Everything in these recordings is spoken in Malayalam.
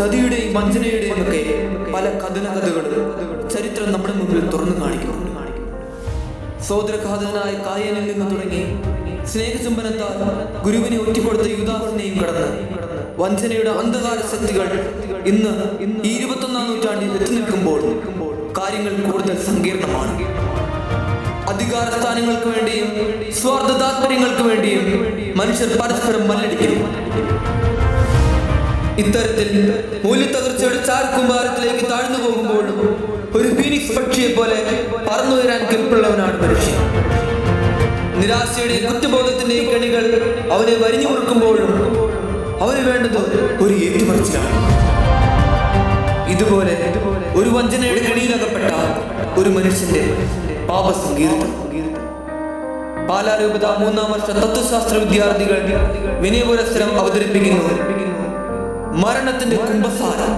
ചതിയുടെയും വഞ്ചനയുടെയും ഒക്കെ പല കഥകളും ചരിത്രം നമ്മുടെ മുമ്പിൽ തുറന്നു കാണിക്കുന്നു. സോദരഘാതനായ കായനിൽ നിന്ന് തുടങ്ങി സ്നേഹചുംബനത്താൽ ഗുരുവിനെ ഒറ്റിക്കൊടുത്ത യൂദാസിനെയും കടന്ന് വഞ്ചനയുടെ അന്ധകാര ശക്തികൾ ഇന്ന് ഈ 21-ാം നൂറ്റാണ്ടിൽ എത്തി നിൽക്കുമ്പോൾ കാര്യങ്ങൾ കൂടുതൽ സങ്കീർണമാണ്. അധികാര സ്ഥാനങ്ങൾക്ക് വേണ്ടിയും സ്വാർത്ഥ താല്പര്യങ്ങൾക്ക് വേണ്ടിയും മനുഷ്യർ പരസ്പരം മല്ലടിക്കുന്നു. ഇത്തരത്തിൽ മൂല്യത്തകർച്ചയുടെ ചാരക്കുമ്പാരത്തിലേക്ക് താഴ്ന്നു പോകുമ്പോഴും ഒരു ഫീനിക്സ് പക്ഷിയെ പോലെ പറന്നുയരാൻ കെൽപ്പുള്ളവനാണ് മനുഷ്യൻ. നിരാശയുടെയും കുറ്റബോധത്തിന്റെയും കെണികൾ അവനെ വരിഞ്ഞു മുറുക്കുമ്പോഴും അവന് വേണ്ടത് ഒരു ഏറ്റുപറച്ചിലാണ്. ഇതുപോലെ ഒരു വഞ്ചനയുടെ കെണിയിലകപ്പെട്ട ഒരു മനുഷ്യന്റെ പാപസങ്കീർത്തനം. പാലാ രൂപത 3-ാം വർഷ തത്വശാസ്ത്ര വിദ്യാർത്ഥികൾ വിനയപുരസ്സരം അവതരിപ്പിക്കുന്നു മരണത്തിന്റെ കുംഭസാരം.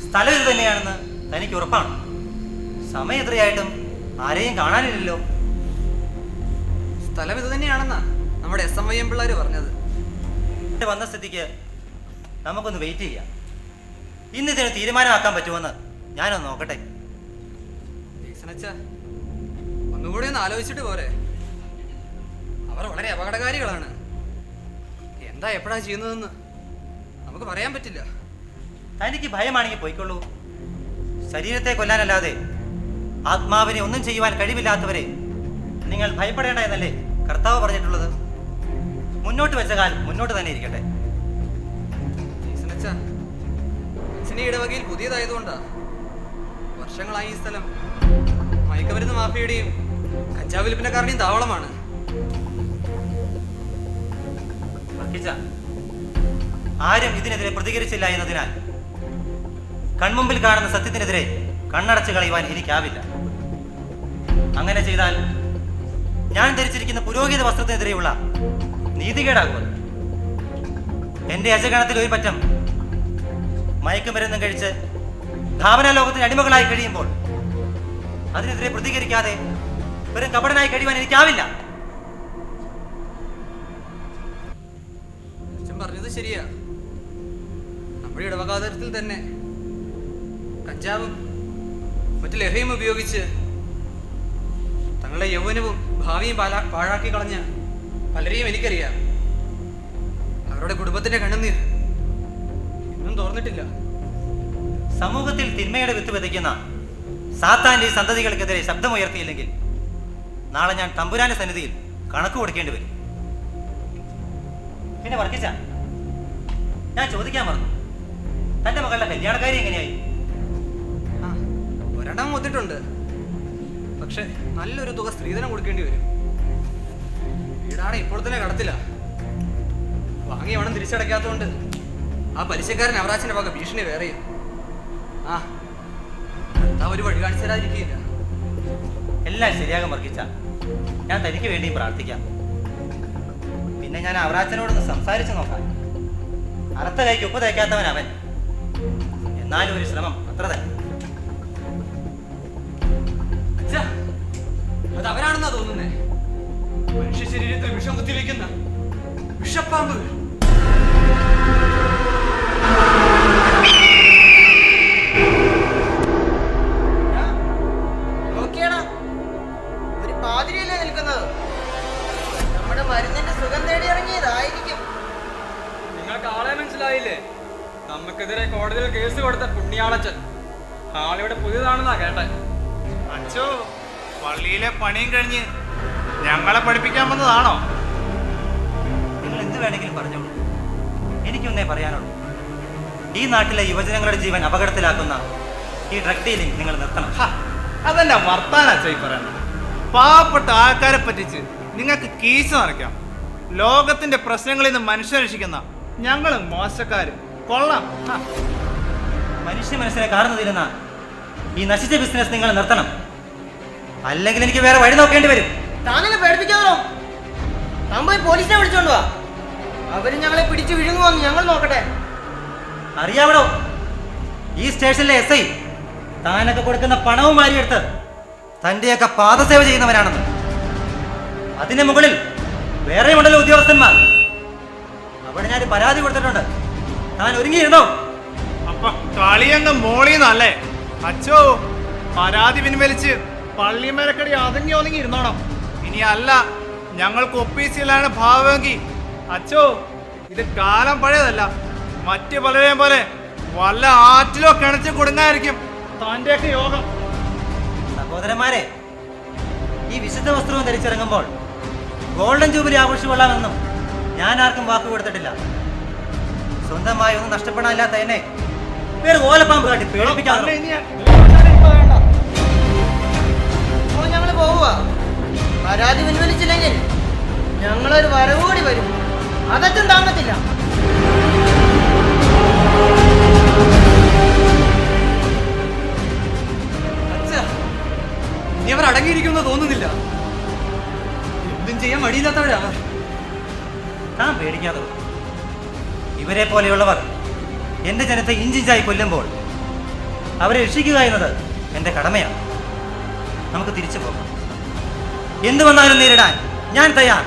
സ്ഥലം ഇത് തന്നെയാണെന്ന് തനിക്ക് ഉറപ്പാണ്? സമയം എത്രയായിട്ടും ആരെയും കാണാനില്ലല്ലോ. സ്ഥലം ഇത് തന്നെയാണെന്നാ നമ്മുടെ SMYM പിള്ളേർ പറഞ്ഞത്. വന്ന സ്ഥിതിക്ക് നമുക്കൊന്ന് വെയിറ്റ് ചെയ്യാം. ഇന്നിതിന് തീരുമാനമാക്കാൻ പറ്റുമെന്ന് ഞാനൊന്ന് നോക്കട്ടെ. ഒന്നുകൂടി ഒന്ന് ആലോചിച്ചിട്ട് പോരെ? അവർ വളരെ അപകടകാരികളാണ്. എന്താ എപ്പോഴാ ചെയ്യുന്നതെന്ന് നമുക്ക് പറയാൻ പറ്റില്ല. തനിക്ക് ഭയമാണെങ്കിൽ പോയിക്കൊള്ളൂ. ശരീരത്തെ കൊല്ലാനല്ലാതെ ആത്മാവിനെ ഒന്നും ചെയ്യുവാൻ കഴിവില്ലാത്തവരെ നിങ്ങൾ ഭയപ്പെടേണ്ട എന്നല്ലേ കർത്താവ് പറഞ്ഞിട്ടുള്ളത്? മുന്നോട്ട് വെച്ച കാൽ മുന്നോട്ട് തന്നെ ഇരിക്കട്ടെ. ഇടവകയിൽ പുതിയതായതുകൊണ്ടാ. വർഷങ്ങളായി ഈ സ്ഥലം മയക്കമരുന്ന് മാഫിയുടെയും കഞ്ചാവ് വിൽപ്പനക്കാരുടെയും താവളമാണ്. ആരും ഇതിനെതിരെ പ്രതികരിച്ചില്ല എന്നതിനാൽ കൺമുമ്പിൽ കാണുന്ന സത്യത്തിനെതിരെ കണ്ണടച്ച് കളയുവാൻ എനിക്കാവില്ല. അങ്ങനെ ചെയ്താൽ ഞാൻ ധരിച്ചിരിക്കുന്ന പുരോഹിത വസ്ത്രത്തിനെതിരെയുള്ള നീതികേടാകുന്നത്. എന്റെ അജഗണത്തിൽ ഒരു പറ്റം മയക്കുമരുന്നും കഴിച്ച് ഭാവനാ ലോകത്തിന് അടിമകളായി കഴിയുമ്പോൾ അതിനെതിരെ പ്രതികരിക്കാതെ വെറും കപടനായി കഴിയുവാൻ എനിക്കാവില്ല. പറഞ്ഞത് ശരിയാ. നമ്മുടെ ഇടവകാതരത്തിൽ തന്നെ കഞ്ചാവും മറ്റു ലഹരിയും ഉപയോഗിച്ച് തങ്ങളുടെ യൗവനവും ഭാവിയും പാഴാക്കി കളഞ്ഞ പലരെയും എനിക്കറിയാം. അവരുടെ കുടുംബത്തിന്റെ കണ്ണുനീർ ഇന്നും തോർന്നിട്ടില്ല. സമൂഹത്തിൽ തിന്മയുടെ വിത്ത് വിതയ്ക്കുന്ന സാത്താന്റെ സന്തതികൾക്കെതിരെ ശബ്ദമുയർത്തിയില്ലെങ്കിൽ നാളെ ഞാൻ തമ്പുരാന്റെ സന്നിധിയിൽ കണക്ക് കൊടുക്കേണ്ടി വരും. പിന്നെ വർക്കിച്ച, ഞാൻ ചോദിക്കാൻ മറന്നു, തന്റെ മകളുടെ കല്യാണക്കാരി എങ്ങനെയായി? ഒരെണ്ണം ഒത്തിട്ടുണ്ട്. പക്ഷെ നല്ലൊരു തുക സ്ത്രീധനം കൊടുക്കേണ്ടി വരും. വീടാണ് ഇപ്പോൾ തന്നെ കടത്തില്ല. വാങ്ങിയ പണം തിരിച്ചടയ്ക്കാത്തതുകൊണ്ട് ആ പലിശക്കാരൻ അവറാച്ചിന്റെ വക ഭീഷണി വേറെയും. ഒരു വഴി കാണിച്ചു തരാതിരിക്കില്ല. എല്ലാം ശരിയാകാൻ വർക്കിച്ച, ഞാൻ തനിക്ക് വേണ്ടിയും പ്രാർത്ഥിക്കാം. പിന്നെ ഞാൻ അവറാച്ചനോടൊന്ന് സംസാരിച്ചു നോക്കാം. അറുത്ത കൈക്ക് ഉപ്പ് തയ്ക്കാത്തവൻ അവൻ. എന്നാലും ഒരു ശ്രമം അത്ര തന്നെ. അത് അവരാണെന്നാ തോന്നുന്നേ. മനുഷ്യ ശരീരത്തിൽ വിഷം കുത്തിവെക്കുന്ന വിഷപ്പാമ്പുകൾ. ഒരു പാതിരിയല്ലേ നിൽക്കുന്നത്? നമ്മുടെ മരുന്നിന്റെ സുഖം തേടി ഇറങ്ങിയതായിരിക്കും. നിങ്ങൾക്ക് ആളെ മനസ്സിലായില്ലേ? നമുക്കെതിരെ കോടതിയിൽ കേസ് കൊടുത്ത പുണ്യാളച്ചൻ ആളിവിടെ പുതിയതാണെന്നാ കേട്ടെ. അച്ചോ, പള്ളിയിലെ പണിയും കഴിഞ്ഞ് ഞങ്ങളെ പഠിപ്പിക്കാൻ വന്നതാണോ? നിങ്ങൾ എന്ത് വേണമെങ്കിലും പറഞ്ഞോളൂ. എനിക്കൊന്നേ പറയാനുള്ളൂ. ഈ നാട്ടിലെ യുവജനങ്ങളുടെ ജീവൻ അപകടത്തിലാക്കുന്ന ഈ ഡ്രഗ് ഡീലിംഗ് നിങ്ങൾ നിർത്തണം. അതെന്നെ വർത്താനാ ഈ പറയണം. പാവപ്പെട്ട ആൾക്കാരെ പറ്റിച്ച് നിങ്ങൾക്ക് കീശ നിറയ്ക്കാം. ലോകത്തിന്റെ പ്രശ്നങ്ങളിൽ നിന്ന് മനുഷ്യരക്ഷിക്കുന്ന ഞങ്ങൾ മോശക്കാര് കൊള്ളാം. മനുഷ്യ മനസ്സിനെ കാർന്നു ഈ നശിച്ച ബിസിനസ് നിങ്ങൾ നിർത്തണം. അല്ലെങ്കിൽ എനിക്ക് വേറെ വഴി നോക്കേണ്ടി വരും. താനെന്നെ പേടിപ്പിക്കാമോ? താൻ പോയി പോലീസിനെ വിളിച്ചോണ്ട് വാ. അവര് ഞങ്ങളെ പിടിച്ചു വിഴുങ്ങുവന്ന് ഞങ്ങൾ നോക്കട്ടെ. അറിയാവടോ, ഈ സ്റ്റേഷനിലെ SI താനൊക്കെ കൊടുക്കുന്ന പണവും വാരിയെടുത്ത് തന്റെയൊക്കെ പാദസേവ ചെയ്യുന്നവരാണെന്ന്. അതിന് മുകളിൽ വേറെ ഉണ്ടല്ലോ ഉദ്യോഗസ്ഥന്മാർ. അവിടെ ഞാൻ പരാതി കൊടുത്തിട്ടുണ്ട്. താൻ ഒരുങ്ങിയിരുന്നോ? അപ്പൊ കളിയങ്ങ് മോളിന്നല്ലേ അച്ചോ? പരാതി പിൻവലിച്ച് പള്ളിമേലക്കടി അതങ്ങി ഒതുങ്ങി ഇരുന്നോണം. ഇനി അല്ല ഞങ്ങൾക്ക് ഒപ്പീസിലാണ് ഭാവമെങ്കിൽ അച്ചോ ഇത് കാലം പഴയതല്ല. മറ്റു പലരെയും പോലെ വല്ല ആറ്റിലോ കിണച്ച് കൊടുങ്ങായിരിക്കും തന്റെയൊക്കെ യോഗം. സഹോദരന്മാരെ, ഈ വിശുദ്ധ വസ്ത്രവും ധരിച്ചിറങ്ങുമ്പോൾ ഗോൾഡൻ ജൂബിലി ആഘോഷിക്കൊള്ളാമെന്നും ഞാൻ ആർക്കും വാക്ക് കൊടുത്തിട്ടില്ല. സ്വന്തമായി ഒന്നും നഷ്ടപ്പെടാനില്ലാത്ത എന്നെ പേര് ഓലപ്പാമ്പ് കാട്ടി പേടിപ്പിക്കാതെ. അപ്പോൾ ഞങ്ങൾ പോവുക. പരാതി പിൻവലിച്ചില്ലെങ്കിൽ ഞങ്ങളൊരു വരവ് കൂടി വരും. അതൊന്നും താങ്ങത്തില്ല. അച്ഛാ, ഇനി അവർ അടങ്ങിയിരിക്കുമെന്ന് തോന്നുന്നില്ല. എന്തും ചെയ്യാൻ മടിയില്ലാത്തവരാ. താൻ പേടിക്കാതെ. ഇവരെ പോലെയുള്ളവർ എന്റെ ജനത്തെ ഇഞ്ചിഞ്ചായി കൊല്ലുമ്പോൾ അവരെ രക്ഷിക്കുക എന്നത് എന്റെ കടമയാണ്. നമുക്ക് തിരിച്ചു പോകാം. എന്തു വന്നാലും നേരിടാൻ ഞാൻ തയ്യാർ.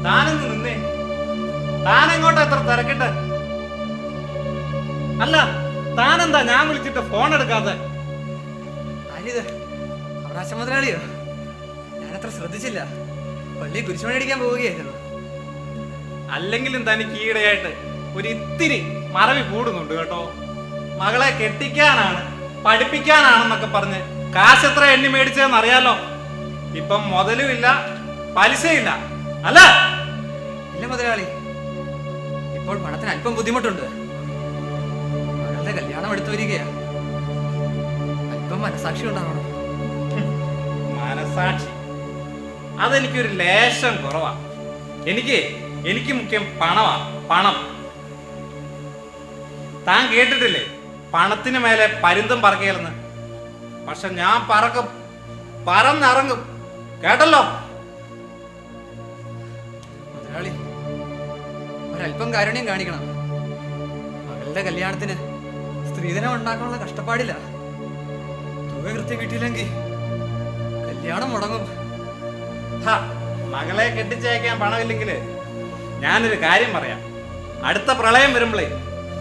താനൊന്ന് നിന്നേ. താനെങ്ങോട്ടാ എത്ര തിരക്കിട്ട്? അല്ല താനെന്താ ഞാൻ വിളിച്ചിട്ട് ഫോൺ എടുക്കാതെ? ആരിത്? അവറാശ മുതലാളിയോ? ഞാനത്ര ശ്രദ്ധിച്ചില്ല. പള്ളി കുരിശുമണി അടിക്കാൻ പോവുകയായിരുന്നു. അല്ലെങ്കിലും തനിക്ക് ഈയിടെയായിട്ട് ഒരു ഇത്തിരി മറവി കൂടുന്നുണ്ട് കേട്ടോ. മകളെ കെട്ടിക്കാനാണ് പഠിപ്പിക്കാനാണെന്നൊക്കെ പറഞ്ഞ് കാശെത്ര എണ്ണി മേടിച്ചതെന്ന് അറിയാലോ. ഇപ്പം മുതലും ഇല്ല പലിശയില്ല അല്ല? ഇല്ല മുതലാളി, ഇപ്പോൾ പണത്തിന് അല്പം ബുദ്ധിമുട്ടുണ്ട്. മകളുടെ കല്യാണം എടുത്തു വരികയാ. അല്പം മനസാക്ഷി ഉണ്ടാവണം. മനസാക്ഷി അതെനിക്കൊരു ലേശം കുറവാ. എനിക്ക് മുഖ്യം പണമാ. പണം. താൻ കേട്ടിട്ടില്ലേ പണത്തിന് മേലെ പരുന്തും പറക്കുകയെന്ന്? പക്ഷെ ഞാൻ പറന്നിറങ്ങും കേട്ടല്ലോ. മുതലാളി, ഒരല്പം കാരുണ്യം കാണിക്കണം. മകളുടെ കല്യാണത്തിന് സ്ത്രീധനം ഉണ്ടാക്കാനുള്ള കഷ്ടപ്പാടില്ല. തുക കൃത്യം കിട്ടിയില്ലെങ്കിൽ കല്യാണം മുടങ്ങും. മകളെ കെട്ടിച്ചയക്കാൻ പണമില്ലെങ്കില് ഞാനൊരു കാര്യം പറയാം. അടുത്ത പ്രളയം വരുമ്പോഴേ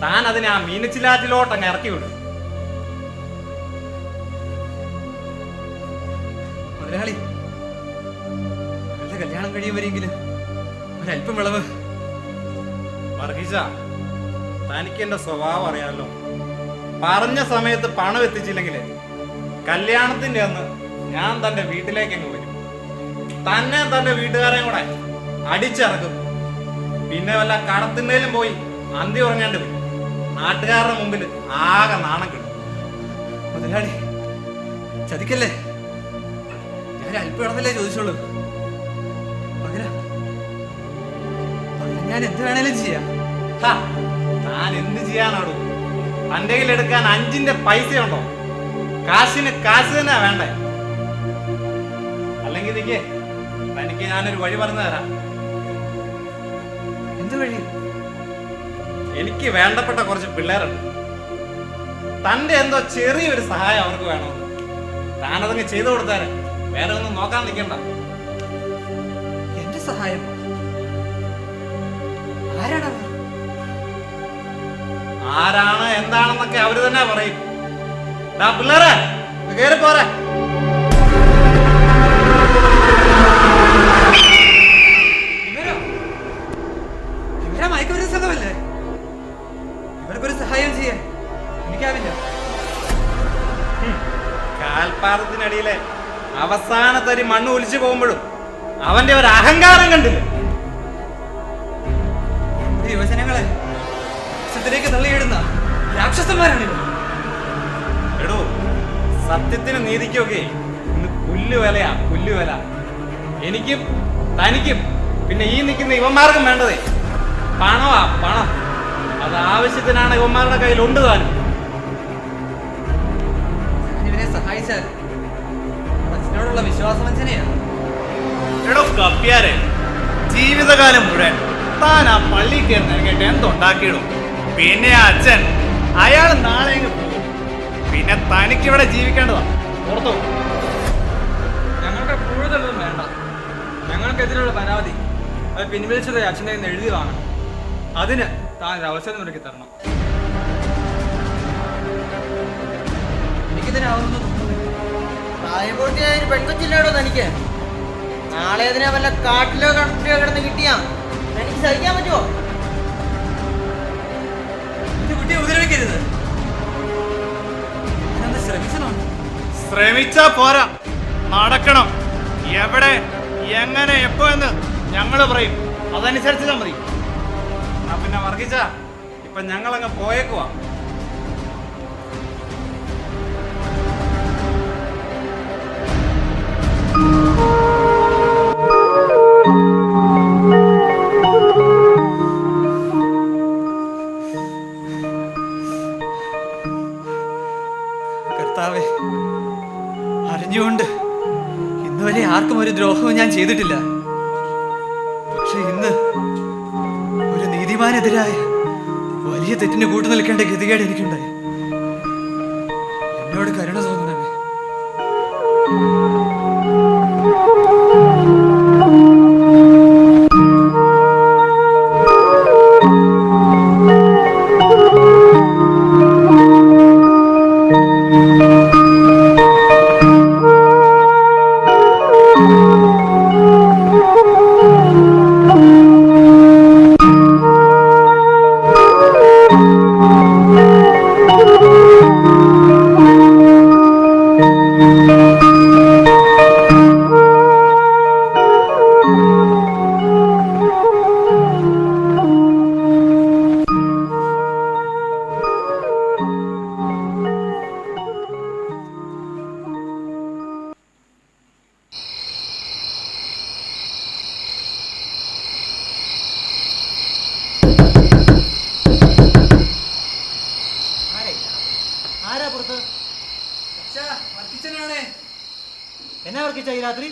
താൻ അതിനെ ആ മീനച്ചിലാറ്റിലോട്ടങ്ങ് ഇറക്കി വിടും. മുതലാളി, മകളുടെ കല്യാണം കഴിയും വരെയെങ്കിലും ഒരല്പം വിളവ്. വർഗീസ, തനിക്ക് എന്റെ സ്വഭാവം അറിയാമല്ലോ. പറഞ്ഞ സമയത്ത് പണം എത്തിച്ചില്ലെങ്കിൽ കല്യാണത്തിന്റെ അന്ന് ഞാൻ തന്റെ വീട്ടിലേക്ക് അങ്ങ് വരും. തന്നെ തന്റെ വീട്ടുകാരെയും കൂടെ അടിച്ചിറക്കും. പിന്നെ വല്ല കടത്തിന്റെയിലും പോയി അന്തി ഉറങ്ങേണ്ടി വരും. നാട്ടുകാരുടെ മുമ്പിൽ ആകെ നാണം കിട്ടും. മുതലാളി, ചതിക്കല്ലേ. ഞാൻ അല്പം ഇടന്നല്ലേ ചോദിച്ചോളൂ. പകരം ഞാൻ എന്ത് വേണേലും ചെയ്യാം. താൻ എന്ത് ചെയ്യാനാണോ? തന്റെ കയ്യിൽ എടുക്കാൻ 5 പൈസ ഉണ്ടോ? കാശിന് കാശ് തന്നെ വേണ്ടേ? അല്ലെങ്കിൽ തനിക്ക് ഞാനൊരു വഴി പറഞ്ഞു തരാം. എന്ത് വഴി? എനിക്ക് വേണ്ടപ്പെട്ട കുറച്ച് പിള്ളേരുണ്ട്. തന്റെ എന്തോ ചെറിയൊരു സഹായം അവർക്ക് വേണമെന്ന്. താനതങ്ങ് ചെയ്തു കൊടുത്താരെ. വേറെ ഒന്നും നോക്കാൻ നിൽക്കണ്ട. എന്റെ സഹായം? ആരാണവർ? ആരാണ് എന്താണെന്നൊക്കെ അവര് തന്നെ പറയും. പിള്ളേരെ കേറി പോരെ. ഇവരാ മയക്കുമരുന്ന് സംഘമല്ലേ? ഇവർക്കൊരു സഹായം ചെയ്യാൻ എനിക്കാവില്ല. കാൽപാദത്തിനടിയിലെ അവസാനത്തരി മണ്ണ് ഒലിച്ചു പോകുമ്പോഴും അവന്റെ ഒരു അഹങ്കാരം കണ്ടില്ല. യുവജനങ്ങളെ ത്തിലേക്ക് തള്ളിയിടുന്ന രാക്ഷസന്മാരാണിവർ. എടോ, സത്യത്തിനും നീതിക്കൊക്കെ ഇന്ന് പുല്ലുവിലയാ, പുല്ലുവില. എനിക്കും തനിക്കും പിന്നെ ഈ നിൽക്കുന്ന ഇവന്മാർക്കും വേണ്ടതേ പണമാ, പണം. അത് ആവശ്യത്തിനാണ് ഇവന്മാരുടെ കയ്യിലുണ്ട് താനും. ഇവരെ സഹായിച്ചാൽ അച്ഛനോടുള്ള വിശ്വാസവഞ്ചനയാണ്. എടോ കപ്പ്യാരെ, ജീവിതകാലം മുഴുവൻ താൻ ആ പള്ളി കയറുന്ന കേട്ട് എന്തുണ്ടാക്കിയിടും? പിന്നെ ആ അച്ഛൻ അയാൾ നാളെ പോകും. പിന്നെ തനിക്കിവിടെ ജീവിക്കേണ്ടതാ. ഓർത്തോ? ഞങ്ങൾക്ക് കൂടുതലൊന്നും വേണ്ട. ഞങ്ങൾക്കെതിരെയുള്ള പരാതി അത് പിൻവലിച്ചത് അച്ഛൻ്റെ കയ്യിൽ നിന്ന് എഴുതി വാങ്ങണം. അതിന് താൻ ഒരു അവസരം ഒരുക്കി തരണം. എനിക്കിതിനാവുന്നു. പ്രായപൂർത്തിയായ ഒരു പെൺകൊച്ചില്ലേടോ തനിക്ക്? നാളെ അതിനെ വല്ല കാട്ടിലോ കടത്തിലോ കിടന്ന് കിട്ടിയാ എനിക്ക് സഹിക്കാൻ പറ്റുമോ? എന്റെ കുട്ടിയെ ഉപദ്രവിക്കരുത്. ഞാനൊന്ന് ശ്രമിച്ചതാണ്. ശ്രമിച്ചാ പോരാ, നടക്കണം. എവിടെ, എങ്ങനെ, എപ്പോ എന്ന് ഞങ്ങള് പറയും. അതനുസരിച്ചാ മതി. പിന്നെ വർഗിച്ച ഇപ്പൊ ഞങ്ങളങ്ങ് പോയേക്കുവാ. കർത്താവേ, അറിഞ്ഞുകൊണ്ട് ഇന്നുവരെ ആർക്കും ഒരു ദ്രോഹവും ഞാൻ ചെയ്തിട്ടില്ല. പക്ഷെ ഇന്ന് ഒരു നീതിമാനെതിരായ വലിയ തെറ്റിന് കൂട്ടു നിൽക്കേണ്ട ഗതികേട് എനിക്കുണ്ടായി. എന്നോട് കരുണ തോന്നണമേ. ആരാ പുറത്ത്? എന്നാ വർക്കിച്ച ഈ രാത്രി?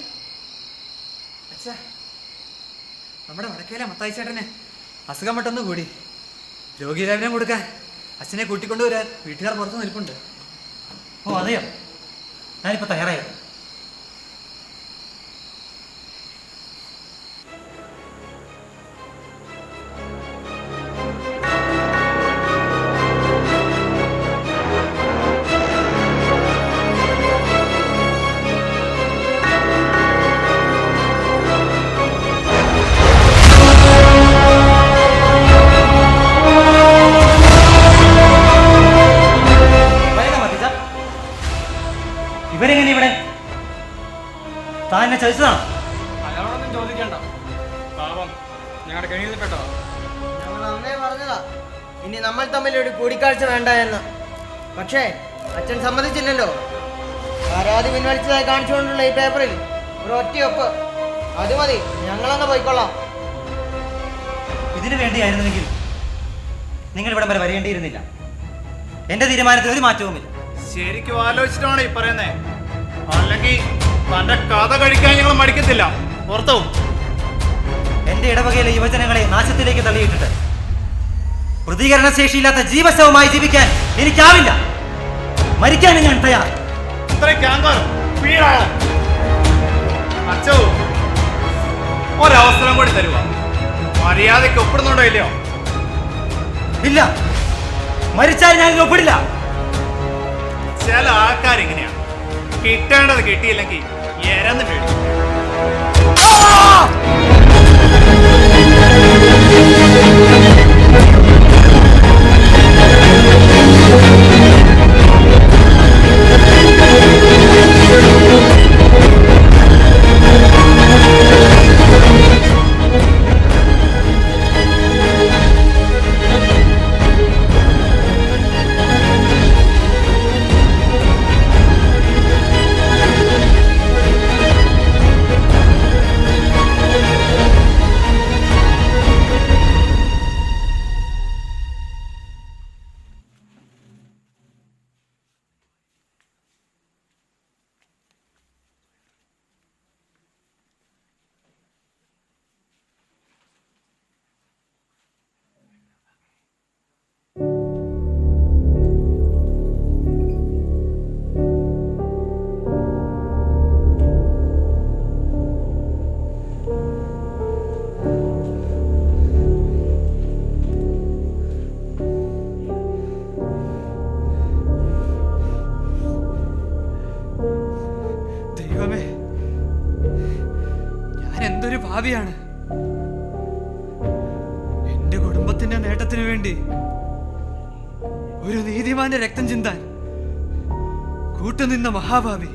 നമ്മുടെ വടക്കേലെ മത്തായി ചേട്ടന് അസുഖം പെട്ടെന്ന് കൂടി. രോഗീലേപനം കൊടുക്കാൻ അച്ഛനെ കൂട്ടിക്കൊണ്ടുവരാൻ വീട്ടുകാർ പുറത്ത് നിൽപ്പുണ്ട്. ഓ അതെയോ? ഞാനിപ്പോ തയ്യാറായോ? ഇവരെങ്ങനെ ഇവിടെ? താൻ എന്നെ ചതിച്ചതാണോ? അയാളോടൊന്നും ചോദിക്കണ്ട. പാപം ഞങ്ങളുടെ കെണിയിൽ പെട്ടോ. ഞങ്ങൾ അന്നേ പറഞ്ഞതാ ഇനി നമ്മൾ തമ്മിൽ ഒരു കൂടിക്കാഴ്ച വേണ്ട എന്ന്. പക്ഷേ അച്ഛൻ സമ്മതിച്ചില്ലല്ലോ. പരാതി പിൻവലിച്ചതായി കാണിച്ചുകൊണ്ടുള്ള ഈ പേപ്പറിൽ ഒരു ഒറ്റയൊപ്പ് അത് മതി. ഞങ്ങളങ്ങ് പോയിക്കൊള്ളാം. ഇതിനു വേണ്ടിയായിരുന്നെങ്കിൽ നിങ്ങൾ ഇവിടം വരെ വരേണ്ടിയിരുന്നില്ല. എന്റെ തീരുമാനത്തിൽ ഒരു മാറ്റവുമില്ല. ശരിക്കും ആലോചിച്ചിട്ടാണ് ഈ പറയുന്നേ. അല്ലെങ്കിൽ തന്റെ കഥ കഴിക്കാൻ ഞങ്ങൾ മടിക്കത്തില്ല. ഓർത്തോ? എന്റെ ഇടവകയിലെ യുവജനങ്ങളെ നാശത്തിലേക്ക് തള്ളിയിട്ടിട്ട് പ്രതികരണശേഷിയില്ലാത്ത ജീവശവമായി ജീവിക്കാൻ എനിക്കാവില്ല. മരിക്കാനും ഞാൻ തയ്യാർ. അച്ഛോ, ഒരവസരം കൂടി തരുക. മര്യാദയ്ക്ക് ഒപ്പിടുന്നുണ്ടോ ഇല്ലയോ? ഇല്ല, മരിച്ചാൽ ഞാൻ ഒപ്പിടില്ല. ചില ആൾക്കാരിങ്ങനെയാണ്. കിട്ടേണ്ടത് കിട്ടിയില്ലെങ്കിൽ എരന്ന് പേടിക്കും. പാപിയാണ്. എന്റെ കുടുംബത്തിന്റെ നേട്ടത്തിനു വേണ്ടി ഒരു നീതിമാന്റെ രക്തം ചിന്താൻ കൂട്ടുനിന്ന മഹാഭാവി.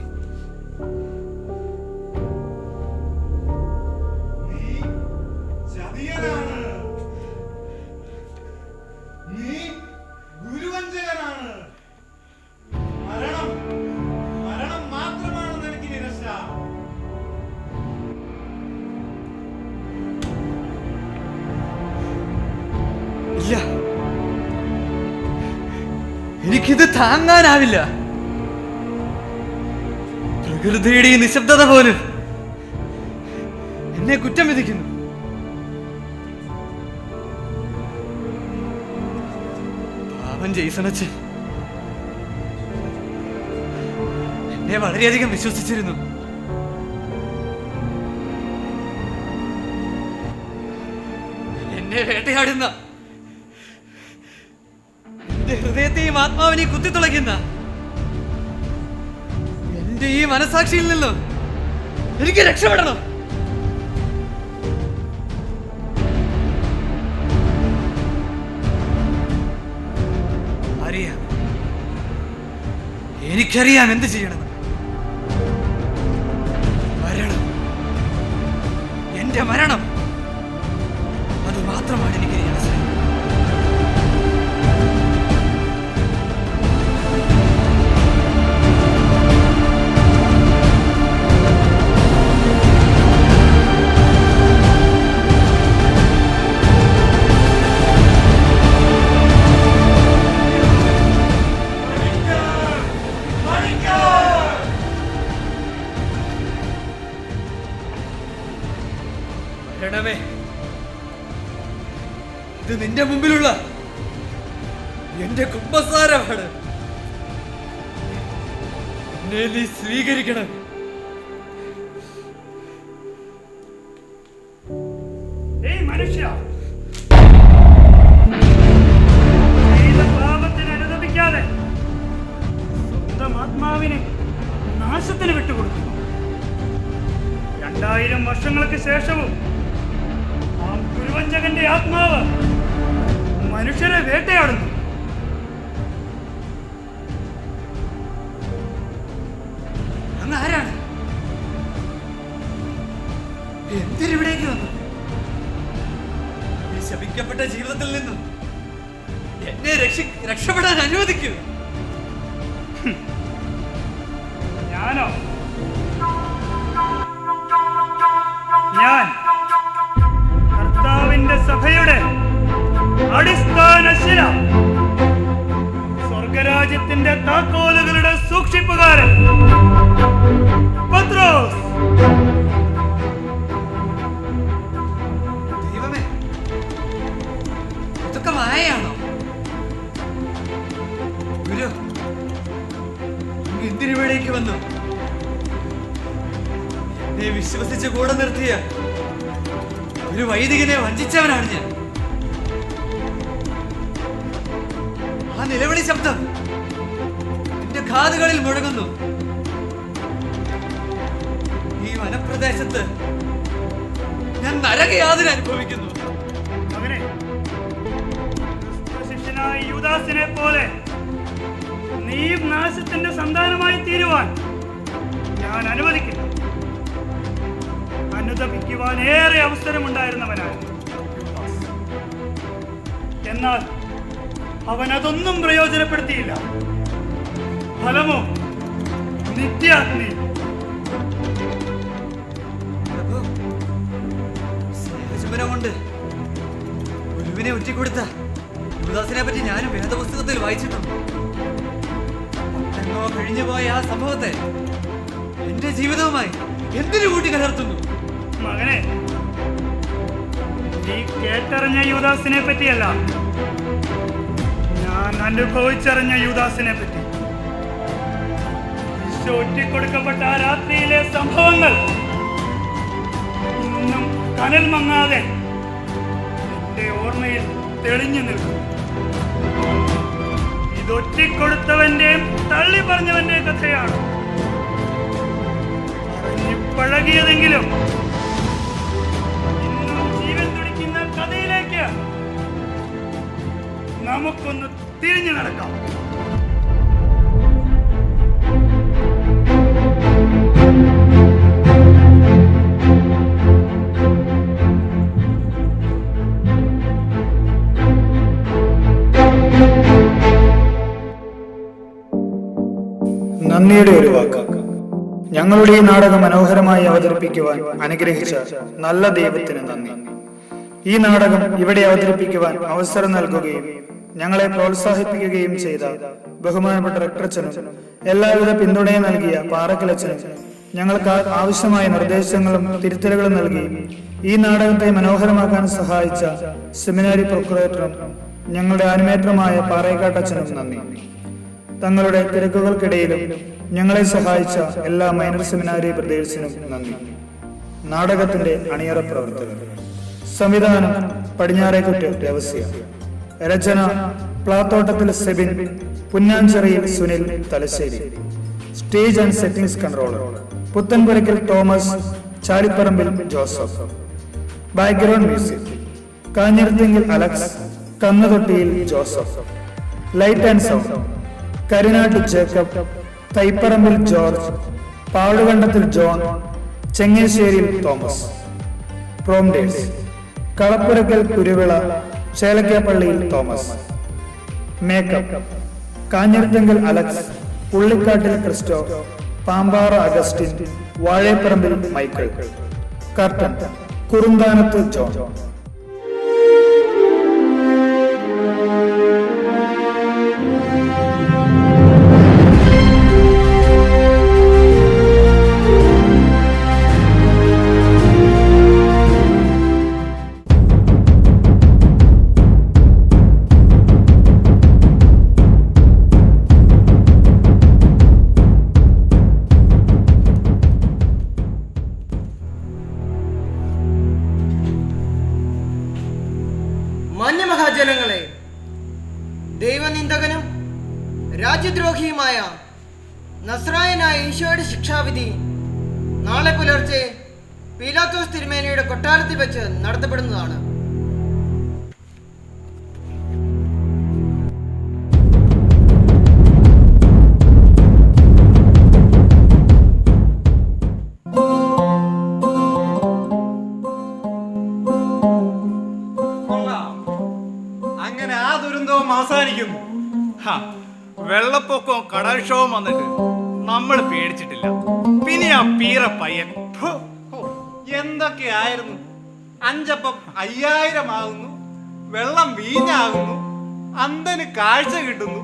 ഇല്ല, എനിക്കിത് താങ്ങാനാവില്ല. പ്രകൃതിയുടെ ഈ നിശബ്ദത പോലും എന്നെ കുറ്റം വിധിക്കുന്നു. പാവൻ ജെയ്സണച്ചൻ എന്നെ വളരെയധികം വിശ്വസിച്ചിരുന്നു. എന്നെ വേട്ടയാടുന്ന, എന്റെ ഹൃദയത്തെയും ആത്മാവിനെയും കുത്തിത്തുളയ്ക്കുന്ന എന്റെ ഈ മനസാക്ഷിയിൽ നിന്നും എനിക്ക് രക്ഷപ്പെടണം. അറിയാം, എനിക്കറിയാം എന്ത് ചെയ്യണം. മരണം, എന്റെ മരണം, അത് മാത്രമാണ് എനിക്ക് ആശ്രയം. മരണമേ, ഇത് നിന്റെ മുമ്പിലുള്ള എന്റെ കുമ്പസാരമാണ്. എന്നെ നീ സ്വീകരിക്കണം. മനുഷ്യ, ചെയ്ത പാപത്തിന് അനുദപിക്കാതെ സ്വന്തം ആത്മാവിനെ നാശത്തിന് വിട്ടുകൊടുക്കുന്നു. 2000 വർഷങ്ങൾക്ക് ശേഷവും ആ ഗുരുവഞ്ചകന്റെ ആത്മാവ് മനുഷ്യരെ വേട്ടയാടുന്നു. അങ്ങ് ആരാണ്? എന്തിനിവിടേക്ക് വന്നു? ഈ ശപിക്കപ്പെട്ട ജീവിതത്തിൽ നിന്നും എന്നെ രക്ഷപ്പെടാൻ അനുവദിക്കൂ. ഞാനോ? ഞാൻ കർത്താവിന്റെ സഭയുടെ അടിസ്ഥാന ശില, സ്വർഗരാജ്യത്തിന്റെ താക്കോലുകളുടെ സൂക്ഷിപ്പുകാരൻ പത്രോസ്. ദൈവമേ, ഇതൊക്കെ മായയാണോ? ഗുരു, എന്തിനിവിടേക്ക് വന്നു? എന്നെ വിശ്വസിച്ച് കൂടെ നിർത്തിയ ഒരു വൈദികനെ വഞ്ചിച്ചവനാണ് ഞാൻ. ആ നിലവിളി ശബ്ദം എന്റെ കാതുകളിൽ മുഴങ്ങുന്നു. ഈ വനപ്രദേശത്ത് ഞാൻ നരകയാതന അനുഭവിക്കുന്നു. മകനെ, ശിഷ്യനായ യൂദാസിനെ പോലെ നീയും നാശത്തിന്റെ സന്താനമായി തീരുവാൻ ഞാൻ അനുവദിക്കില്ല. അനുദപിക്കുവാൻ ഏറെ അവസരമുണ്ടായിരുന്നവനായിരുന്നു യൂദാസ്. എന്നാൽ അവൻ അതൊന്നും പ്രയോജനപ്പെടുത്തിയില്ല. ഫലമോ നിത്യാഗ്നി. സ്നേഹചുംബനം കൊണ്ട് ഗുരുവിനെ ഒറ്റിക്കൊടുത്ത യൂദാസിനെ പറ്റി ഞാനും വേദപുസ്തകത്തിൽ വായിച്ചിട്ടുണ്ട്. എങ്ങോ കഴിഞ്ഞുപോയ ആ സംഭവത്തെ എന്റെ ജീവിതവുമായി എന്തിനു കൂട്ടി കലർത്തുന്നു? മകനെ, നീ കേട്ടറിഞ്ഞ യൂദാസിനെ പറ്റിയല്ല, ഞാൻ അനുഭവിച്ചറിഞ്ഞ യൂദാസിനെ പറ്റി. ഈശോ ഒറ്റിക്കൊടുക്കപ്പെട്ട ആ രാത്രിയിലെ സംഭവങ്ങൾ ഇന്നും കനൽ മങ്ങാതെ എന്റെ ഓർമ്മയിൽ തെളിഞ്ഞു നിൽക്കുന്നു. ഇതൊറ്റിക്കൊടുത്തവന്റെയും തള്ളി പറഞ്ഞവന്റെയും കഥയാണ്. പഴകിയതെങ്കിലും നമുക്കൊന്ന് തിരിഞ്ഞു നടക്കാം. നന്ദിയുടെ ഒരു വാക്ക്. ഞങ്ങളുടെ ഈ നാടകം മനോഹരമായി അവതരിപ്പിക്കുവാൻ അനുഗ്രഹിച്ച നല്ല ദൈവത്തിന് നന്ദി. ഈ നാടകം ഇവിടെ അവതരിപ്പിക്കുവാൻ അവസരം നൽകുകയും ഞങ്ങളെ പ്രോത്സാഹിപ്പിക്കുകയും ചെയ്ത ബഹുമാനപ്പെട്ട റക്ടറച്ചനും എല്ലാവിധ പിന്തുണയും നൽകിയ പാറക്കലച്ചനും ഞങ്ങൾക്ക് ആവശ്യമായ നിർദ്ദേശങ്ങളും തിരുത്തലുകളും നൽകി ഈ നാടകത്തെ മനോഹരമാക്കാൻ സഹായിച്ച സെമിനാരി പ്രൊക്കുറേറ്ററും ഞങ്ങളുടെ ആനിമേറ്ററുമായ പാറേക്കാട്ടച്ചനും നന്ദി. തങ്ങളുടെ തിരക്കുകൾക്കിടയിലും ഞങ്ങളെ സഹായിച്ച എല്ലാ മൈനർ സെമിനാരി ബ്രദേഴ്സിനും നന്ദി. നാടകത്തിന്റെ അണിയറ പ്രവർത്തകർ. സംവിധാനം പടിഞ്ഞാറേക്കുറ്റ് രഹസ്യ. രചന Plathottathil Sebin, Punnancheriyil Sunil Thalassery. Stage and settings controller Puthenpurackal Thomas, Chaliparambil Joseph. Background music Kanjirathinkil Alex, Kannuthottiyil Joseph. Light and sound Karinattu Jacob, Thaiparambil George, Padukandathil John, Chengesseriyil Thomas. Prompters Kalappurackal Kuruvila, Chelakkappalliyil Thomas. Makeup Kanjirathinkal Alex, Pullikkattil Christo, Pampara Augustine, Vazhaparambil Michael. Curtain Kurunthanathu John. മാന്യമഹാജനങ്ങളെ, ദൈവനിന്ദകനും രാജ്യദ്രോഹിയുമായ നസ്രായനായ ഈശോയുടെ ശിക്ഷാവിധി നാളെ പുലർച്ചെ പീലാത്തോസ് തിരുമേനിയുടെ കൊട്ടാരത്തിൽ വെച്ച് നടത്തപ്പെടുന്നതാണ്. അങ്ങനെ ആ ദുരന്തവും അവസാനിക്കുന്നു. വെള്ളപ്പൊക്കവും കടൽക്ഷോഭവും വന്നിട്ട് നമ്മൾ പേടിച്ചിട്ടില്ല. പിന്നെ ആ പീറ പയ്യൻ എന്തൊക്കെയായിരുന്നു. 5 അപ്പം 5000 ആകുന്നു, വെള്ളം വീഞ്ഞാകുന്നു, അന്ധന് കാഴ്ച കിട്ടുന്നു.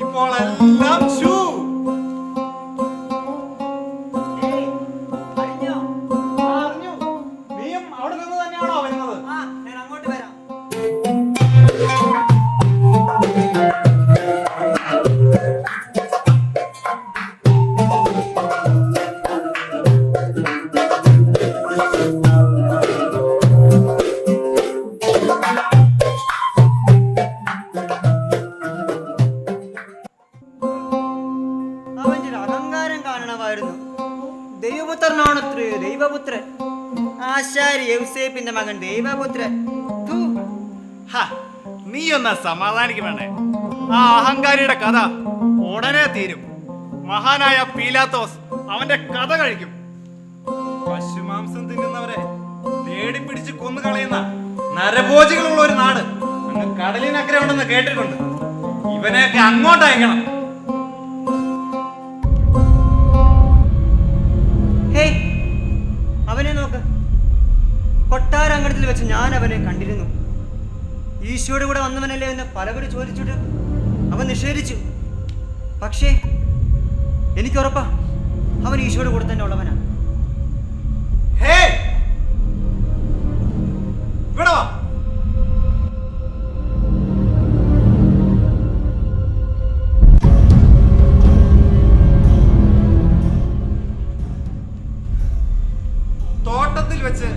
ഇപ്പോൾ എല്ലാം ഷൂ. നീയും അവിടെ നിന്ന് തന്നെയാണോ വരുന്നത്? ഞാൻ അങ്ങോട്ട് വരാം. അവന്റെ അഹങ്കാരം കാണണമായിരുന്നു. ദൈവപുത്രനാണത്രേ ദൈവപുത്രൻ. ആശാരി യൗസേപ്പിന്റെ മകൻ ദൈവപുത്രൻ. നീ ഒന്ന് സമാധാനിക്ക് വേണ്ടേ? ആ അഹങ്കാരിയുടെ കഥ ഉടനെ തീരും. മഹാനായ പീലാത്തോസ് അവന്റെ കഥ കഴിക്കും. പശുമാംസം തിന്നുന്നവരെ തേടി പിടിച്ച് കൊന്നു കളയുന്ന നരഭോജികളുള്ള ഒരു നാട് അങ്ങ് കടലിനക്കരെ ഉണ്ടെന്ന് കേട്ടിട്ടുണ്ട്. ഇവനെയൊക്കെ അങ്ങോട്ട് അയക്കണം. ഹേയ്, അവനെ നോക്ക്. കൊട്ടാരങ്കണത്തിൽ വെച്ച് ഞാൻ അവനെ കണ്ടിരുന്നു. ഈശോയുടെ കൂടെ വന്നവനല്ലേ എന്ന് പലവരും ചോദിച്ചിട്ട് അവൻ നിഷേധിച്ചു. പക്ഷേ എനിക്കുറപ്പാ അവൻ ഈശോയുടെ കൂടെ തന്നെ ഉള്ളവനാ. ഇവിടെ വാ. തോട്ടത്തിൽ വെച്ച്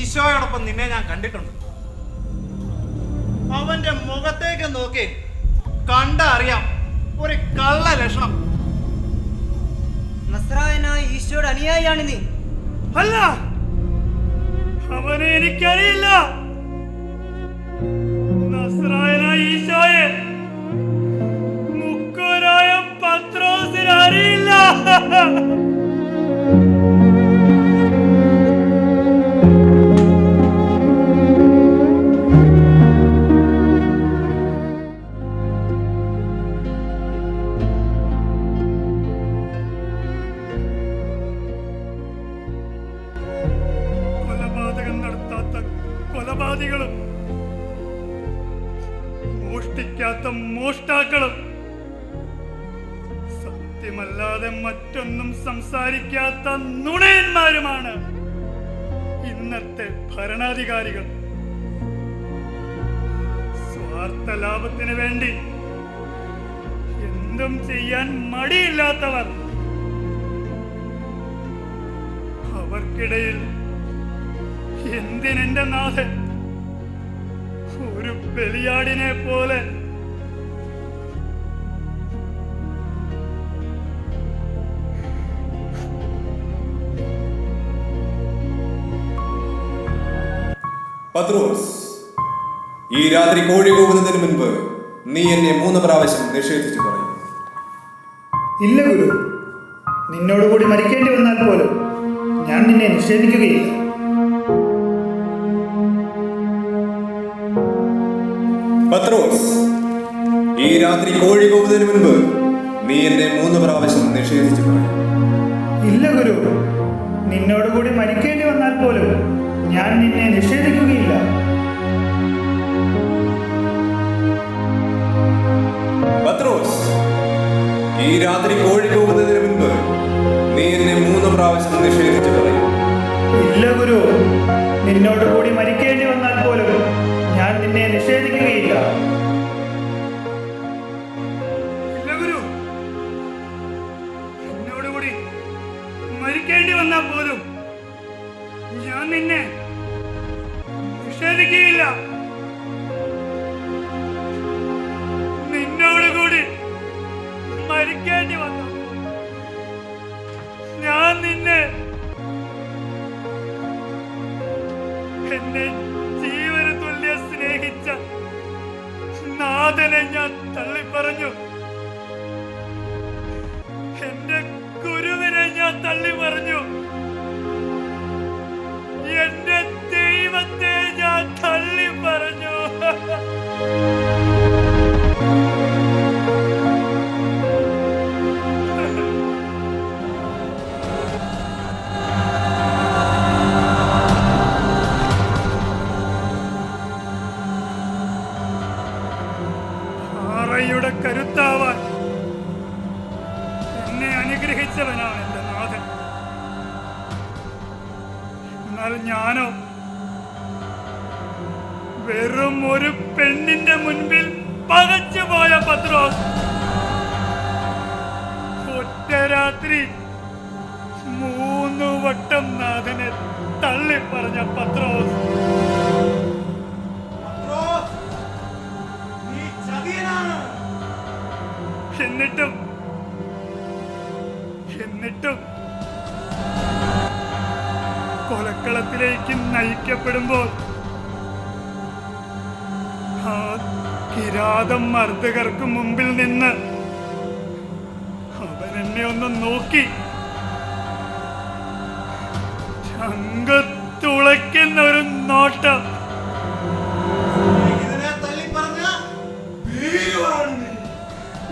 ഈശോയോടൊപ്പം നിന്നെ ഞാൻ കണ്ടിട്ടുണ്ട്. അവന്റെ മുഖത്തേക്ക് നോക്കി കണ്ടറിയാം ഒരു കള്ള ലക്ഷണം. നസ്രായനായ ഈശോയുടെ അനുയായിയാണ് നീ? അല്ല, അവനെ എനിക്കറിയില്ല. നസ്രായനായ കൊലപാതകം നടത്താത്ത കൊലപാതകളും മോഷ്ടിക്കാത്ത മോഷ്ടാക്കളും സത്യമല്ലാതെ മറ്റൊന്നും സംസാരിക്കാത്ത നുണയന്മാരുമാണ് ഇന്നത്തെ ഭരണാധികാരികൾ. സ്വാർത്ഥ ലാഭത്തിന് വേണ്ടി എന്തും ചെയ്യാൻ മടിയില്ലാത്തവർ. അവർക്കിടയിൽ എന്തിനെന്റെ നാഥൻ ഒരു ബലിയാടിനെ പോലെ പത്രോസ്, ഈ രാത്രി കോഴി കൂകുന്നതിന് മുൻപ് നീ എന്നെ 3 പ്രാവശ്യം നിഷേധിച്ചു പറയും. ഇല്ല ഗുരു, നിന്നോടുകൂടി മരിക്കേണ്ടി വന്നാൽ പോലും ഞാൻ നിന്നെ നിഷേധിക്കുകയില്ല. പത്രോസ്, ഈ രാത്രി കോഴി കൂകുന്നതിന് മുൻപ് നീ എന്നെ 3 പ്രാവശ്യം നിഷേധിച്ചു പറയും. ഇല്ല ഗുരു, നിന്നോടുകൂടി മരിക്കേണ്ടി വന്നാൽ പോലും ഞാൻ നിന്നെ നിഷേധിക്കുകയില്ല. പത്രോസ്, ഈ രാത്രി കോഴി കൂകുന്നതിന് മുൻപ് നീ എന്നെ 3 പ്രാവശ്യം നിഷേധിച്ചു പറയും. ഇല്ല ഗുരു, നിന്നോടുകൂടി മരിക്കേണ്ടി വന്നാൽ പോലും ഞാൻ നിന്നെ നിഷേധിക്കുകയില്ല. ഇല്ല ഗുരു, എന്നോടുകൂടി മരിക്കേണ്ടി വന്നാൽ പോലും ഞാൻ നിന്നെ നിഷേധിക്കുകയില്ല. നിന്നോടുകൂടി മരിക്കേണ്ടി വന്നു ഞാൻ നിന്നെ എന്നെ ജീവന തുല്യ സ്നേഹിച്ച നാഥനെ ഞാൻ തള്ളിപ്പറഞ്ഞു. എന്റെ ഗുരുവിനെ ഞാൻ തള്ളിപ്പറഞ്ഞു. എന്റെ ദൈവത്തെ ഞാൻ തള്ളിപ്പറഞ്ഞു. പാറയുടെ കരുത്താവാൻ എന്നെ അനുഗ്രഹിച്ചവനാണ് എന്റെ നാഥൻ. എന്നാൽ ഞാനോ വെറും ഒരു പെണ്ണിന്റെ മുൻപിൽ പകച്ചുപോയ പത്രോസ്. ഒറ്റ രാത്രി 3 വട്ടം നാഥനെ തള്ളിപ്പറഞ്ഞ പത്രോസ്. എന്നിട്ടും കൊലക്കളത്തിലേക്ക് നയിക്കപ്പെടുമ്പോൾ ആ കിരാതം മർദ്ദകർക്ക് മുമ്പിൽ നിന്ന് അവൻ എന്നെ ഒന്ന് നോക്കി. ചങ്കത്തുളയ്ക്കുന്ന ഒരു നോട്ടം.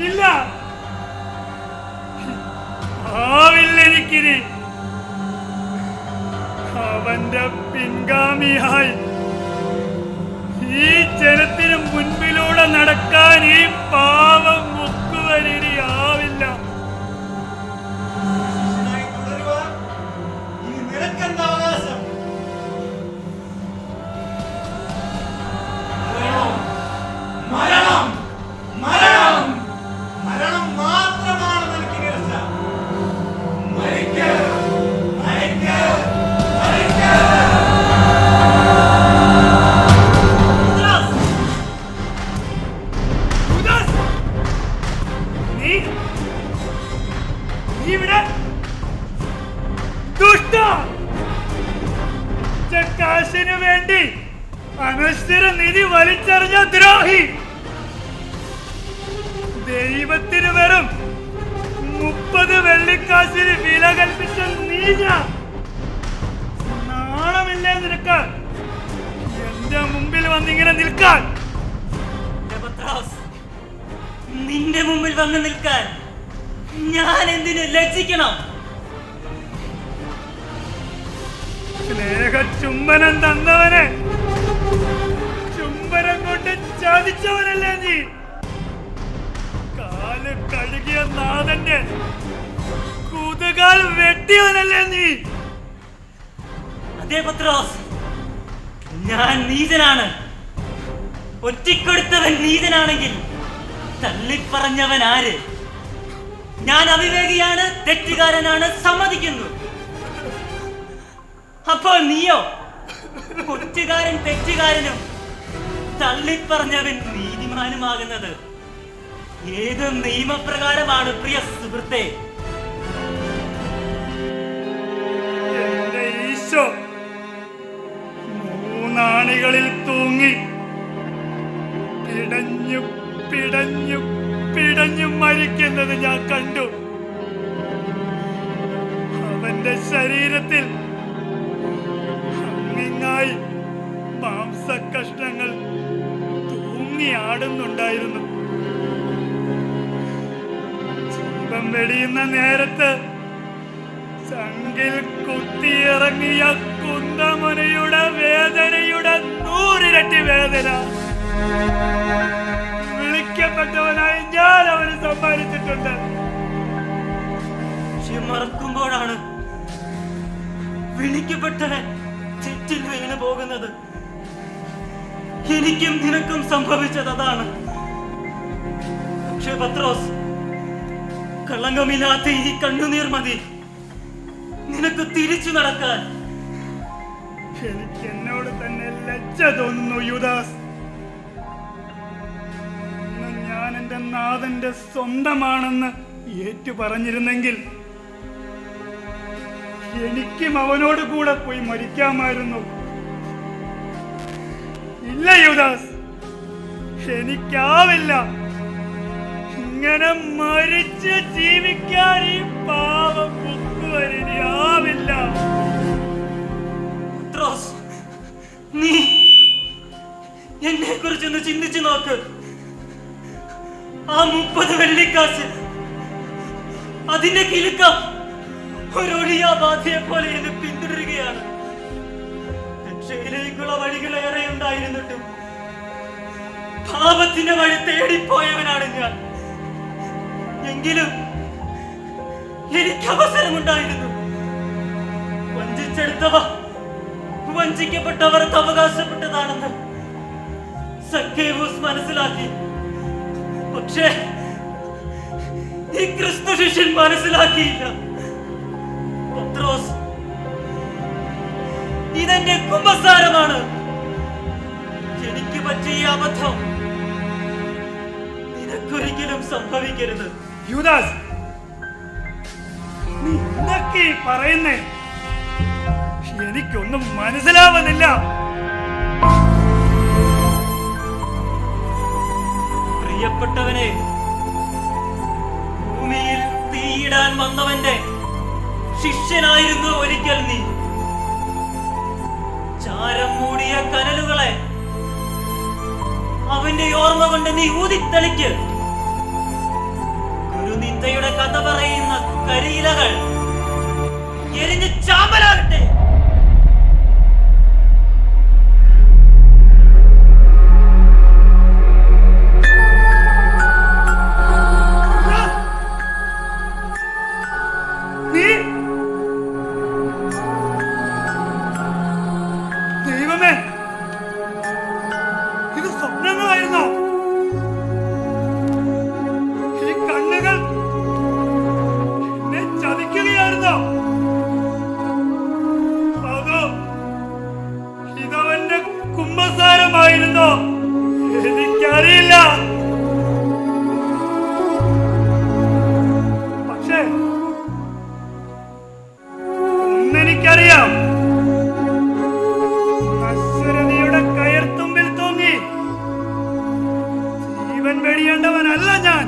ഇല്ല, ആവില്ല എനിക്കിനി. അവന്റെ പിൻഗാമിയായി ഈ ജനത്തിന് മുൻപിലൂടെ നടക്കാൻ ഈ പാവം മുക്കുവരിനി ആവില്ല. കാശിനു വേണ്ടി അനശ്വര നിധി വലിച്ചെറിഞ്ഞ ദ്രോഹി. ദൈവത്തിന് വെറും 30 വെള്ളിക്കാശിന് വില കൽപ്പിച്ച നീഞ്ഞ നാണമില്ലേ നിനക്ക് എന്റെ മുമ്പിൽ വന്നിങ്ങനെ നിൽക്കാൻ? നിന്റെ മുമ്പിൽ വന്ന് നിൽക്കാൻ ഞാൻ എന്തിനു ലജ്ജിക്കണം? സ്നേഹ ചുംബനം തന്നവനെ ചുംബനം കൊണ്ട് ചതിച്ചവനല്ലേ നീ? കാല് കഴുകിയ നാഥന്റെ കുതുകാൽ വെട്ടിയവനല്ലേ നീ? അതേ പത്രോസ്, ഞാൻ നീതനാണ്. ഒറ്റിക്കൊടുത്തവൻ നീതനാണെങ്കിൽ തള്ളിപ്പറഞ്ഞവൻ ആര്? ഞാൻ അവിവേകിയാണ്, തെറ്റുകാരനാണ്, സമ്മതിക്കുന്നു. അപ്പോൾ നീയോ? ഒറ്റുകാരൻ തെറ്റുകാരനും തള്ളിപ്പറഞ്ഞവൻ നീതിമാനുമാകുന്നത് ഏത് നിയമപ്രകാരമാണ് പ്രിയ സുഹൃത്തെ? എന്റെ ഈശോ മൂന്നാണികളിൽ തൂങ്ങി പിടഞ്ഞു പിടഞ്ഞു പിടഞ്ഞു മരിക്കുന്നത് ഞാൻ കണ്ടു. അവന്റെ ശരീരത്തിൽ അങ്ങിങ്ങായി മാംസകഷ്ണങ്ങൾ തൂങ്ങിയാടുന്നുണ്ടായിരുന്നു. ജീവൻ വെടിയുന്ന നേരത്ത് ചങ്കിൽ കുത്തിയിറങ്ങിയ കുന്തമുനയുടെ വേദനയുടെ 100 ഇരട്ടി വേദന വിളിക്കപ്പെട്ടവനായി ഞാൻ അവന് സമ്മാനിച്ചിട്ടുണ്ട്. മറക്കുമ്പോഴാണ് വിളിക്കപ്പെട്ടവൻ തെറ്റിൽ വീണു പോകുന്നത്. എനിക്കും നിനക്കും സംഭവിച്ചത് അതാണ്. പക്ഷേ പത്രോസ്, കളങ്കമില്ലാത്ത ഈ കണ്ണുനീർ മതി നിനക്ക് തിരിച്ചു നടക്കാൻ. എനിക്ക് എന്നോട് തന്നെ ലജ്ജ തോന്നുന്നു യൂദാസ്. ഞാൻ എന്റെ നാഥന്റെ സ്വന്തമാണെന്ന് ഏറ്റു പറഞ്ഞിരുന്നെങ്കിൽ എനിക്കും അവനോട് കൂടെ പോയി മരിക്കാമായിരുന്നു. ഇല്ല യൂദാസ്, എനിക്കാവില്ല. ഇങ്ങനെ മരിച്ച് ജീവിക്കാൻ ഈ പാവം ആവില്ല. പത്രോസ്, നീ എന്നെ കുറിച്ചൊന്ന് ചിന്തിച്ചു നോക്ക്. ആ 30 വെള്ളിക്കാശ്, അതിന്റെ കിലുക്കം ഒരൊഴിയാ ബാധയെ പോലെ എന്നെ പിന്തുടരുകയാണ്. രക്ഷയിലേക്കുള്ള വഴികളേറെ ഉണ്ടായിരുന്നിട്ടും പാപത്തിന്റെ വഴി തേടിപ്പോയവനാണ് ഞാൻ. എങ്കിലും എനിക്ക് അവസരമുണ്ടായിരുന്നു. വഞ്ചിച്ചെടുത്തവ വഞ്ചിക്കപ്പെട്ടവർക്ക് അവകാശപ്പെട്ടതാണെന്ന് സക്കേവൂസ് മനസ്സിലാക്കി. പക്ഷേ ഈ ക്രിസ്തു ശിഷ്യൻ മനസ്സിലാക്കിയില്ല. പത്രോസ്, ഇതെന്റെ കുമ്പസാരമാണ്. എനിക്ക് പറ്റിയ അബദ്ധം നിനക്കൊരിക്കലും സംഭവിക്കരുത്. യൂദാസ്, നീ എന്തൊക്കെ പറയുന്നേ? എനിക്കൊന്നും മനസ്സിലാവുന്നില്ല. പ്രിയപ്പെട്ടവനെ, ഭൂമിയിൽ തീയിടാൻ വന്നവന്റെ ശിഷ്യനായിരുന്നു ഒരിക്കൽ നീ. ചാരം മൂടിയ കനലുകളെ അവന്റെ ഓർമ്മ കൊണ്ട് നീ ഊതിത്തളിക്ക്. ഗുരുനിന്ദയുടെ കഥ പറയുന്ന കരിയിലകൾ എരിഞ്ഞ് ചാമ്പലാകട്ടെ. ദൈവമേ, ഇത് സ്വപ്നങ്ങളായിരുന്നോ? ഈ കണ്ണുകൾ എന്നെ ചതിക്കുകയായിരുന്നോ? അതോ ഇതവന്റെ കുമ്പസാരമായിരുന്നോ? എനിക്കറിയില്ല. പക്ഷേ ഒന്നെനിക്കറിയാം, അശ്വരതയുടെ കയർത്തുമ്പിൽ തൂങ്ങി ജീവൻ വെടിയേണ്ടവനല്ല ഞാൻ.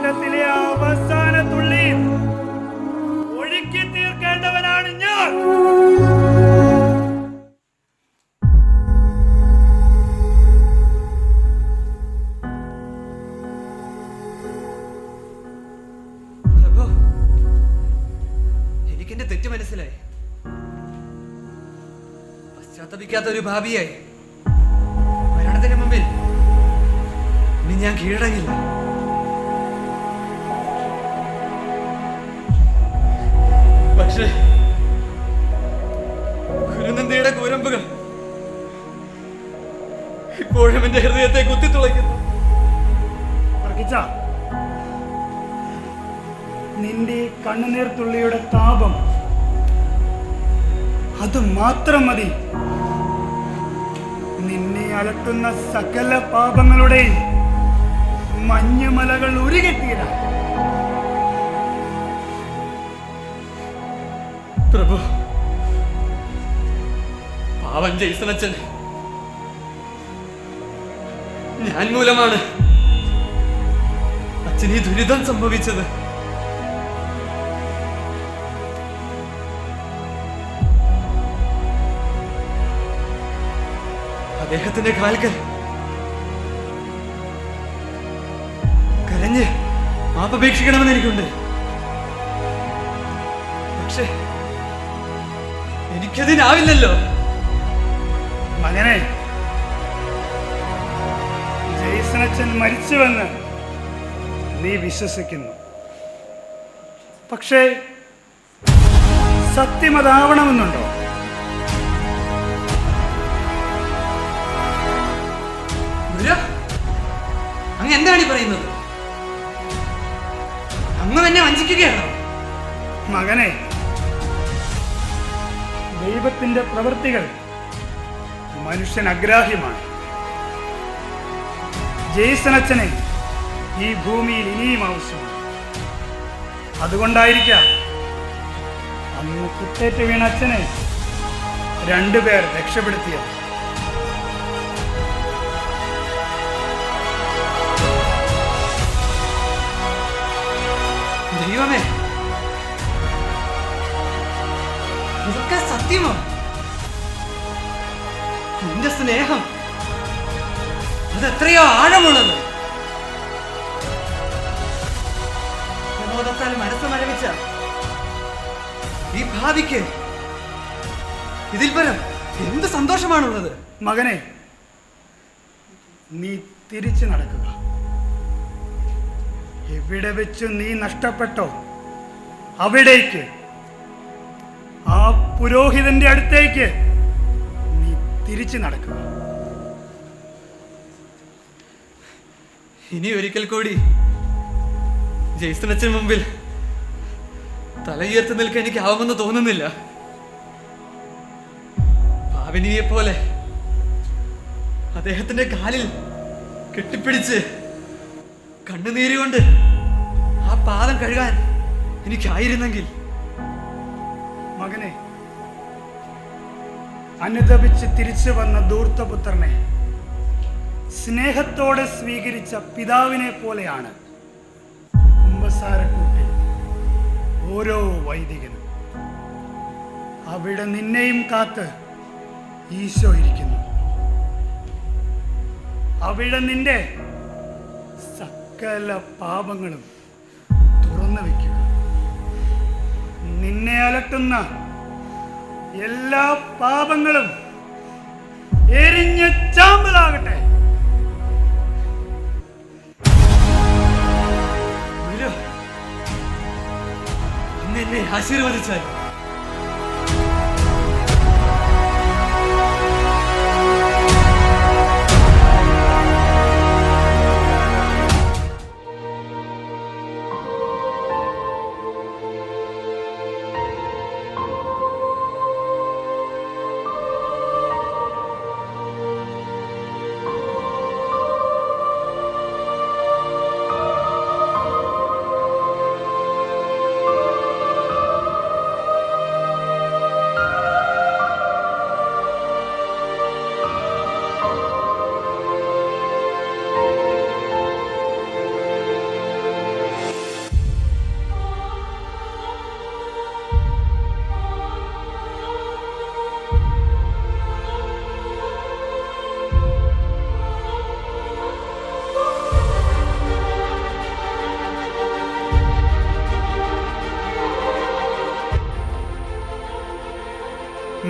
രക്തത്തിലെ അവസാന തുള്ളി ഒഴുക്കി തീർക്കേണ്ടവനാണ് ഞാൻ. എനിക്കെന്റെ തെറ്റ് മനസ്സിലായി. പശ്ചാത്തപിക്കാത്ത ഒരു ഭാവിയായി മരണത്തിന് മുമ്പിൽ ഇനി ഞാൻ കീഴടങ്ങില്ല. പക്ഷേ ഗുരുനന്ദയുടെ കൂരമ്പുകൾ ഇപ്പോഴും എന്റെ ഹൃദയത്തെ കുത്തിത്തുളയ്ക്കുന്നു. നിന്റെ കണ്ണുനീർ തുള്ളിയുടെ താപം അത് മാത്രം മതി നിന്നെ അലട്ടുന്ന സകല പാപങ്ങളുടെയും മഞ്ഞുമലകൾ ഉരുകിത്തീരാൻ. പ്രഭു, പാവൻ ജയ്സനച്ചൻ ഞാൻ മൂലമാണ് അച്ഛൻ ഈ ദുരിതം സംഭവിച്ചത്. അദ്ദേഹത്തിന്റെ കാൽക്കൽ കരഞ്ഞ് മാപ്പപേക്ഷിക്കണമെന്ന് എനിക്കുണ്ട്. പക്ഷേ എനിക്കതിനാവില്ലല്ലോ. മകനെ, ജയ്സനച്ചൻ മരിച്ചുവെന്ന് നീ വിശ്വസിക്കുന്നു. പക്ഷേ സത്യം അതാവണമെന്നുണ്ടോ? അങ്ങ് എന്താണ് ഈ പറയുന്നത്? അങ്ങ് എന്നെ വഞ്ചിക്കുകയാണോ? മകനെ, ദൈവത്തിന്റെ പ്രവൃത്തികൾ മനുഷ്യൻ അഗ്രാഹ്യമാണ്. ജയ്സനച്ചനെ ഈ ഭൂമിയിൽ ഇനിയും ആവശ്യമാണ്. അതുകൊണ്ടായിരിക്കാം അന്ന് കുത്തേറ്റ് വീണ അച്ഛനെ രണ്ടുപേർ രക്ഷപ്പെടുത്തിയത്. ദൈവമേ, ഇതൊക്കെ സത്യമോ? നിന്റെ സ്നേഹം അതെത്രയോ ആഴമുള്ളത്. പ്രബോധത്താൽ മനസ്സ് മരവിച്ച ഈ ഭാവിക്ക് ഇതിൽ പരം എന്ത് സന്തോഷമാണുള്ളത്? മകനെ, നീ തിരിച്ചു നടക്കുക. എവിടെ വെച്ച് നീ നഷ്ടപ്പെട്ടോ അവിടേക്ക്, ആ പുരോഹിതന്റെ അടുത്തേക്ക് നീ തിരിച്ചു നടക്കുക. ഇനി ഒരിക്കൽ കൂടി ജയ്സനച്ചൻ മുമ്പിൽ തലയുയർത്തി നിൽക്കാൻ എനിക്ക് ആവുമെന്ന് തോന്നുന്നില്ല. ഭാവിനിയെ പോലെ അദ്ദേഹത്തിന്റെ കാലിൽ കെട്ടിപ്പിടിച്ച് കണ്ണുനീരുകൊണ്ട് ആ പാദം കഴുകാൻ എനിക്കായിരുന്നെങ്കിൽ. മകനെ, അനുതപിച്ച് തിരിച്ചു വന്ന ധൂർത്തപുത്രനെ സ്നേഹത്തോടെ സ്വീകരിച്ച പിതാവിനെ പോലെയാണ് കുമ്പസാരക്കൂട്ടിൽ ഓരോ വൈദികനും. അവിടെ നിന്നെയും കാത്ത് ഈശോ ഇരിക്കുന്നു. അവിടെ നിന്റെ സകല പാപങ്ങളും തുറന്നു വയ്ക്കുക. നിന്നെ അലട്ടുന്ന എല്ലാ പാപങ്ങളും എരിഞ്ഞ് ചാമ്പലാകട്ടെ. എന്നെ ആശീർവദിച്ചാൽ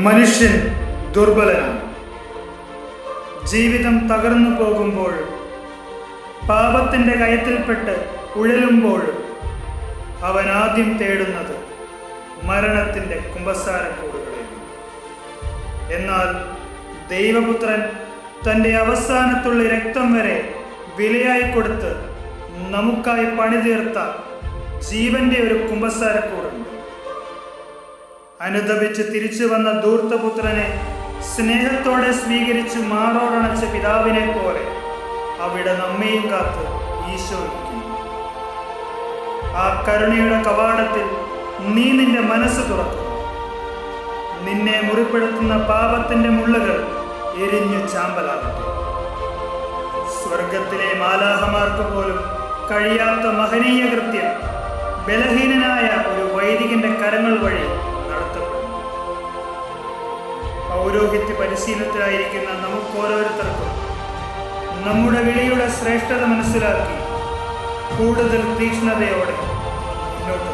മനുഷ്യൻ ദുർബലനാണ്. ജീവിതം തകർന്നു പോകുമ്പോൾ, പാപത്തിൻ്റെ കയത്തിൽപ്പെട്ട് ഉഴലുമ്പോൾ അവൻ ആദ്യം തേടുന്നത് മരണത്തിൻ്റെ കുമ്പസാരക്കൂടുകളെയാണ്. എന്നാൽ ദൈവപുത്രൻ തൻ്റെ അവസാനത്തുള്ള രക്തം വരെ വിലയായി കൊടുത്ത് നമുക്കായി പണിതീർത്ത ജീവന്റെ ഒരു കുമ്പസാരക്കൂടുണ്ട്. അനുദപിച്ച് തിരിച്ചു വന്ന ധൂർത്തപുത്രനെ സ്നേഹത്തോടെ സ്വീകരിച്ച് മാറോടണച്ച പിതാവിനെ പോലെ അവിടെ നമ്മയും കാത്ത് ഈശോ ഇരിക്കുന്നു. ആ കരുണയുടെ കവാടത്തിൽ നീ നിന്റെ മനസ്സ് തുറക്കുന്നു. നിന്നെ മുറിപ്പെടുത്തുന്ന പാപത്തിന്റെ മുള്ളുകൾ എരിഞ്ഞു ചാമ്പലാകട്ടെ. സ്വർഗത്തിലെ മാലാഹമാർക്ക് പോലും കഴിയാത്ത മഹനീയ കൃത്യം ബലഹീനനായ ഒരു വൈദികന്റെ കരങ്ങൾ വഴി നടത്തപ്പെടുന്നു. പൗരോഹിത്യ പരിശീലനത്തിലായിരിക്കുന്ന നമുക്കോരോരുത്തർക്കും നമ്മുടെ വിളിയുടെ ശ്രേഷ്ഠത മനസ്സിലാക്കി കൂടുതൽ തീക്ഷ്ണതയോടെ മുന്നോട്ട്